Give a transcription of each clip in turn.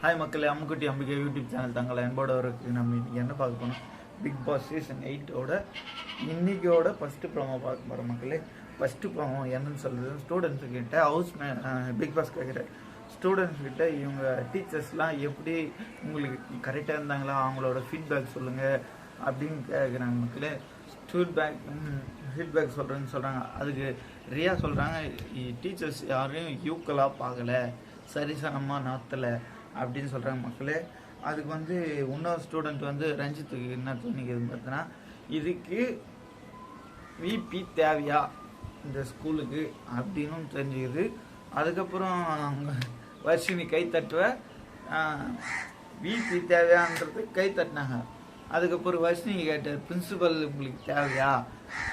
Hi மக்களே, அம்முக்குட்டி Ambigai YouTube channel தங்களை அன்போட வரக்கு நம்ம இன்றைக்கி என்ன பார்க்க போனோம், பிக் பாஸ் சீசன் 8ஓட இன்றைக்கியோட ஃபஸ்ட்டு ப்ரோமோ பார்க்க போகிறோம் மக்களே. ஃபஸ்ட்டு ப்ரோமோ என்னன்னு சொல்கிறது, ஸ்டூடெண்ட்ஸுக்கிட்ட பிக் பாஸ் கேட்குற ஸ்டூடெண்ட்ஸ்கிட்ட இவங்க டீச்சர்ஸ்லாம் எப்படி உங்களுக்கு கரெக்டாக இருந்தாங்களா, அவங்களோட ஃபீட்பேக் சொல்லுங்கள் அப்படின்னு கேட்குறாங்க மக்களே. ஃபீட்பேக் சொல்கிறேன்னு சொல்கிறாங்க. அதுக்கு ரியா சொல்கிறாங்க, டீச்சர்ஸ் யாரையும் ஈக்குவலாக பார்க்கலை, சரிசனமாக நடத்தலை அப்படின்னு சொல்கிறாங்க மக்களே. அதுக்கு இன்னொரு ஸ்டூடெண்ட் ரஞ்சித்துக்கு என்ன தோணிக்குதுன்னு பார்த்தோன்னா, இதுக்கு விபி தேவையா இந்த ஸ்கூலுக்கு அப்படின்னு தெரிஞ்சுக்குது. அதுக்கப்புறம் வர்ஷினி கை தட்டுவ விபி தேவையான்றது கை தட்டினாங்க. அதுக்கப்புறம் வர்ஷினி கேட்டார், பிரின்சிபல் உங்களுக்கு தேவையா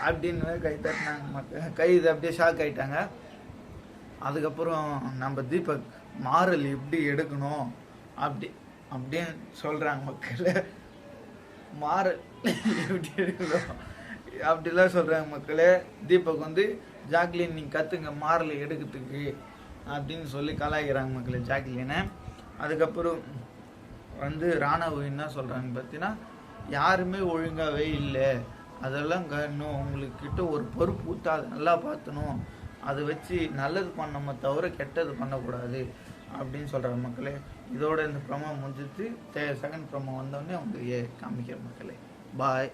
அப்படின்னு கை தட்டினாங்க மக்கள். கை இது அப்படியே ஷாக் ஆகிட்டாங்க. அதுக்கப்புறம் நம்ம தீபக் மாரல் எப்படி எடுக்கணும் அப்படின்னு சொல்கிறாங்க மக்கள். மாரல் எப்படி எடுக்கணும் அப்படிலாம் சொல்கிறாங்க மக்களே. தீபக் ஜாக்லின் நீங்கள் கற்றுங்க மாரல் எடுக்கிறதுக்கு அப்படின்னு சொல்லி கலாய்க்கிறாங்க மக்களே ஜாக்லினை. அதுக்கப்புறம் ராணவ் என்ன சொல்கிறாங்க பார்த்தீங்கன்னா, யாருமே ஒழுங்காகவே இல்லை, அதெல்லாம் இன்னும் உங்களுக்கிட்ட ஒரு பொறுப்பு ஊற்றா அதை நல்லா பார்த்துணும், அதை வச்சு நல்லது பண்ணோமே தவிர கெட்டது பண்ணக்கூடாது அப்படின்னு சொல்கிறாங்க மக்களே. இதோட இந்த ப்ரோமோ முடிஞ்சிட்டு செகண்ட் ப்ரோமோ வந்தோடனே அவங்க காமிக்கிற மக்களே. பாய்.